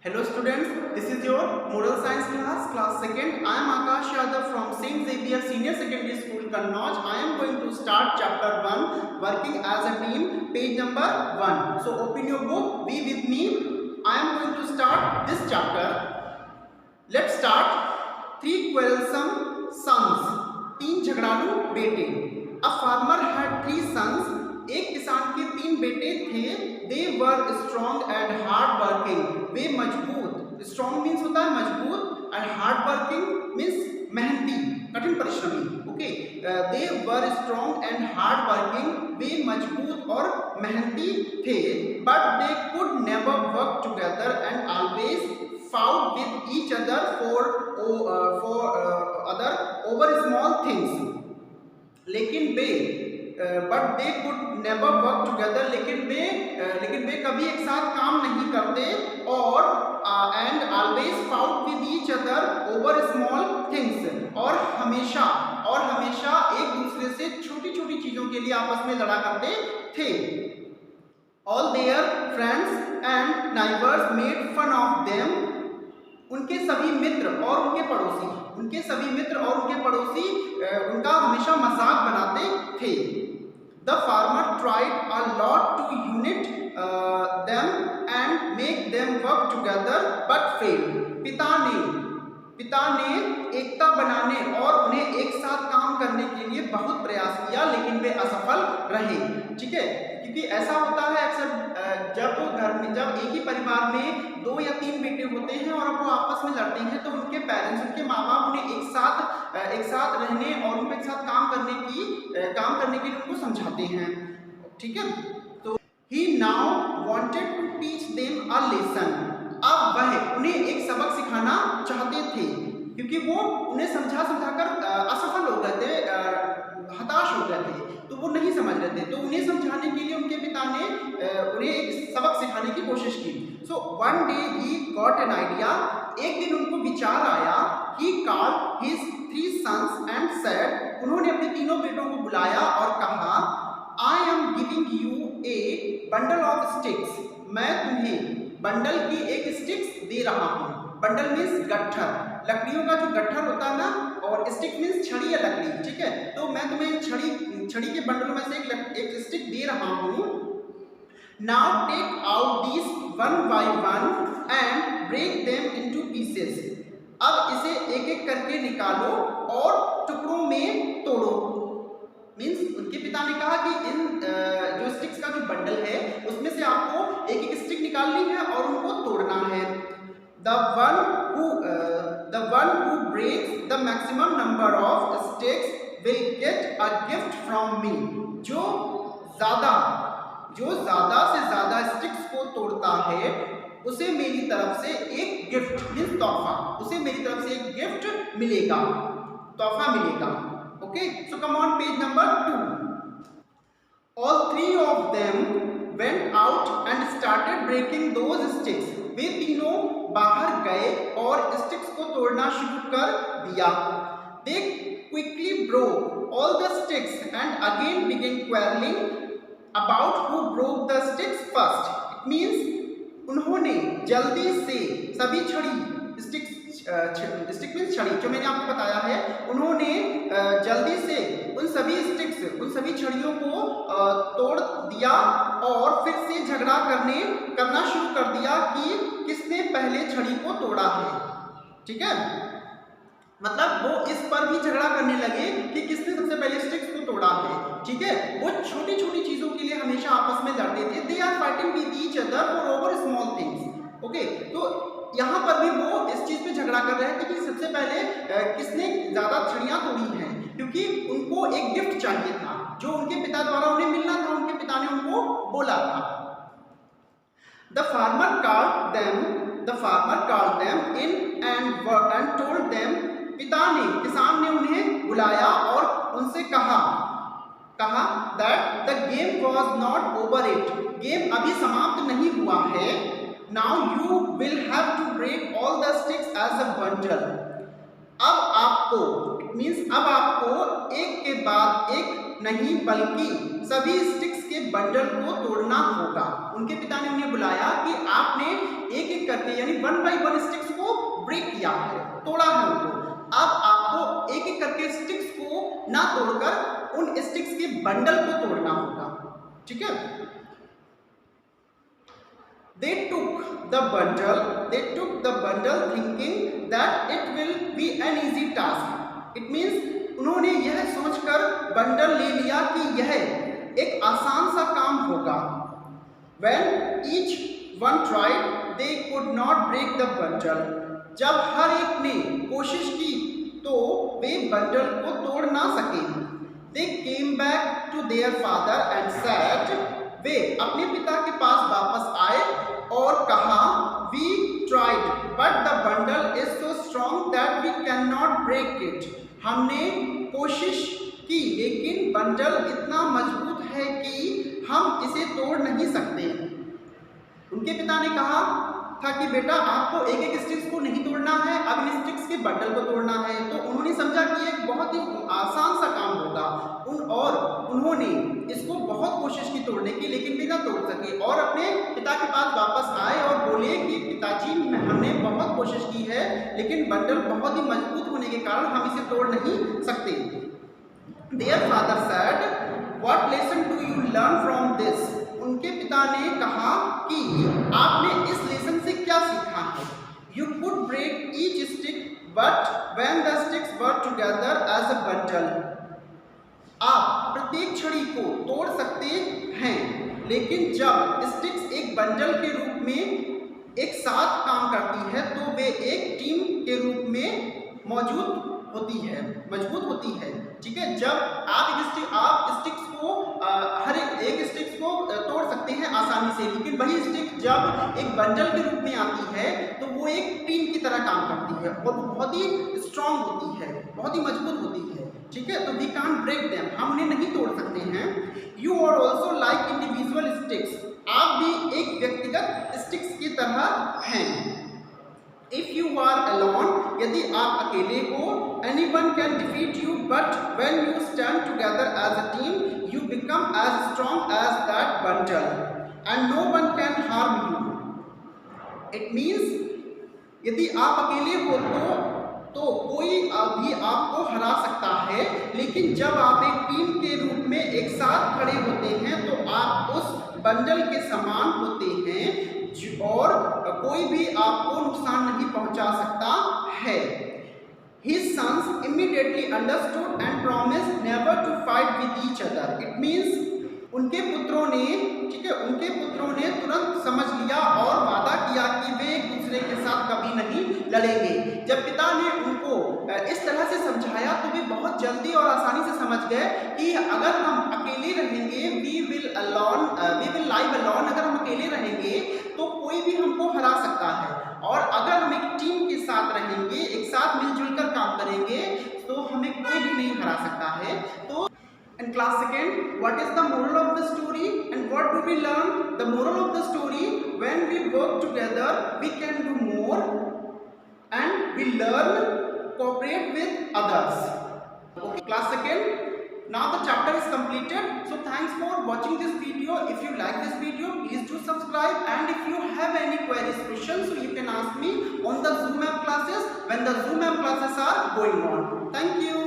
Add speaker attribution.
Speaker 1: Hello students, this is your moral science class 2nd. I am Akash Yadav from St. Xavier Senior Secondary School, Kannauj. I am going to start chapter 1, working as a team, page number 1. So open your book, be with me. I am going to start this chapter. Let's start. 3 quarrelsome sons, 3 झगड़ालू बेटे. A farmer had 3 sons. एक किसान के 3 बेटे थे. They were strong and hard working. वे मजबूत. Strong means होता है मजबूत and hard working means मेहनती, कठिन परिश्रमी. Okay. They were strong and hard working. वे मजबूत और मेहनती थे. But they could never work together and always fought with each other for other over small things. लेकिन way but they could never work together, लेकिन वे कभी एक साथ काम नहीं करते और and always fought with each other over small things, और हमेशा एक दूसरे से छोटी छोटी चीजों के लिए आपस में लड़ा करते थे. All their friends and neighbours made fun of them. उनके सभी मित्र और उनके पड़ोसी उनका हमेशा मजाक बनाते थे. The farmer tried a lot to unite them and make them work together but failed. पिता ने एकता बनाने और उन्हें एक साथ काम करने के लिए बहुत प्रयास किया, लेकिन वे असफल रहे. ठीक है, क्योंकि ऐसा होता है अक्सर जब एक ही परिवार में 2 या 3 बेटे होते हैं और वो आपस में लड़ते हैं, तो उनके पेरेंट्स, उनके माँ बाप उन्हें एक साथ रहने और उनके साथ काम करने के लिए उनको समझाते हैं. ठीक है, तो he now wanted to teach them a lesson. अब वह उन्हें एक सबक सिखाना चाहते थे, क्योंकि वो उन्हें समझाकर असफल हो गए थे, हताश हो गए थे, तो वो नहीं समझ रहे थे. तो उन्हें समझाने के लिए उनके पिता ने उन्हें एक सबक सिखाने की कोशिश की. So one day he got an idea. एक दिन उनको विचार आया. He called his 3 sons and said. उन्होंने अपने 3 बेटों को बुलाया और कहा, I am giving U A bundle of sticks. मैं तुम्हें बंडल की एक स्टिक्स दे रहा हूँ. बंडल मीन्स गट्ठर, लकड़ियों का जो गट्ठर होता है ना, और स्टिक मीन्स छड़ी या लकड़ी. ठीक है, तो मैं तुम्हें छड़ी के बंडल में से एक स्टिक दे रहा हूँ. Now take out this one by one and break them into pieces. अब इसे एक एक करके निकालो और टुकड़ों में तोड़ो. मीन्स उनके पिता ने कहा कि इन जो स्टिक्स का जो बंडल है उसमें से आपको एक एक स्टिक निकालनी है और उनको तोड़ना है. The one who breaks the maximum number of sticks will get a gift from me. जो ज्यादा से ज्यादा स्टिक्स को तोड़ता है उसे मेरी तरफ से एक गिफ्ट मीन्स तोहफा, उसे मेरी तरफ से एक गिफ्ट मिलेगा, तोहफा मिलेगा. Okay, so come on page number 2. All 3 of them went out and started breaking those sticks. वे तीनों बाहर गए और स्टिक्स को तोड़ना शुरू कर दिया. They quickly broke all the sticks and again began quarreling about who broke the sticks first. It means उन्होंने जल्दी से सभी स्टिक मीन्स छड़ी, जो मैंने आपको बताया है, उन्होंने जल्दी से उन सभी छड़ियों को तोड़ दिया और फिर से झगड़ा करना शुरू कर दिया कि किसने पहले छड़ी को तोड़ा है. ठीक है, मतलब वो इस पर भी झगड़ा करने लगे कि किसने सबसे पहले स्टिक्स को तोड़ा है. ठीक है, वो छोटी छोटी चीजों के लिए हमेशा आपस में लड़ते थे. They are fighting with each other for over small things. Okay, तो यहाँ पर भी वो इस चीज पे झगड़ा कर रहे थे कि सबसे पहले किसने ज्यादा छड़ियां तोड़ी हैं, क्योंकि उनको एक गिफ्ट चाहिए था जो उनके पिता द्वारा उन्हें मिलना था. उनके पिता ने उनको बोला था. The farmer called them in and told them. किसान ने उन्हें बुलाया और उनसे कहा that the game was not over yet. Game अभी समाप्त नहीं हुआ है. Now you will have to break all the sticks as a bundle. अब आपको एक के बाद एक नहीं बल्कि सभी स्टिक्स के बंडल को तोड़ना होगा. उनके पिता ने उन्हें बुलाया कि आपने एक एक करके यानी वन बाई वन स्टिक्स को ब्रेक किया है, तोड़ा है उनको। अब आपको एक एक करके स्टिक्स को ना तोड़कर उन स्टिक्स के बंडल को तोड़ना होगा, ठीक है। They took the bundle thinking that it will be an easy task. It means उन्होंने यह सोचकर बंडल ले लिया कि यह एक आसान सा काम होगा। When each one tried, they could not break the bundle. जब हर एक ने कोशिश की तो वे बंडल को तोड़ ना सके। They came back to their father and said, वे अपने पिता के पास वापस आए और कहा, We tried, but the bundle is so strong that we cannot break it. हमने कोशिश की लेकिन बंडल इतना मजबूत है कि हम इसे तोड़ नहीं सकते। उनके पिता ने कहा था कि बेटा आपको एक एक स्टिक्स को नहीं तोड़ना है, अब इन स्टिक्स के बंडल को तोड़ना है। तो उन्होंने समझा कि एक बहुत ही आसान सा काम होगा और उन्होंने इसको बहुत कोशिश की तोड़ने की लेकिन भी ना तोड़ सके और अपने पिता के पास वापस आए और बोले कि पिताजी हमने बहुत कोशिश की है लेकिन बंडल बहुत ही मजबूत होने के कारण हम इसे तोड़ नहीं सकते। Their father said, What lesson do you learn from this? उनके पिता ने कहा कि आपने इस लेसन से क्या सीखा है? You could break each stick, but when the sticks were together as a bundle. आप प्रत्येक छड़ी को तोड़ सकते हैं, लेकिन जब स्टिक्स एक बंडल के रूप में एक साथ काम करती है तो वे एक टीम के रूप में मजबूत होती है, ठीक है। जब आप स्टिक्स को हर एक स्टिक्स को तोड़ सकते हैं आसानी से, लेकिन वही स्टिक जब एक बंडल के रूप में आती है तो वो एक टीम की तरह काम करती है और वो बहुत ही स्ट्रांग होती है, बहुत ही मजबूत होती है, ठीक है। तो वी कांट ब्रेक देम, हम उन्हें नहीं तोड़ सकते हैं। You are also like individual sticks, आप भी एक व्यक्तिगत स्टिक्स की तरह हैं। If you are alone, यदि आप अकेले हो, anyone can defeat you, but when you stand together as a team, you become as strong as that bundle, and no one can harm you. It means यदि आप अकेले हो तो कोई भी आपको हरा सकता है, लेकिन जब आप एक टीम के रूप में एक साथ खड़े होते हैं तो आप उस बंडल के समान होते हैं और कोई भी आपको नुकसान नहीं पहुंचा सकता है। His sons immediately understood and promised never to fight with each other. It means उनके पुत्रों ने, ठीक है, उनके पुत्रों ने तुरंत समझ लिया और वादा किया कि वे एक दूसरे के साथ कभी नहीं लड़ेंगे। जब पिता ने उनको इस तरह से समझाया तो वे बहुत जल्दी और आसानी से समझ गए कि अगर हम अकेले रहेंगे, वी विल लाइव अलोन, अगर हम अकेले रहेंगे तो कोई भी हमको हरा सकता है, और अगर हम एक टीम के साथ रहेंगे, एक साथ मिलजुल कर काम करेंगे तो हमें कोई भी नहीं हरा सकता है। तो in class second, what is the moral of the story and what do we learn? The moral of the story, when we work together we can do more and we learn cooperate with others. Okay, class second, now the chapter is completed. So thanks for watching this video. If you like this video, please do subscribe, and if you have any queries, questions, so you can ask me on the Zoom app classes when the Zoom app classes are going on. Thank you.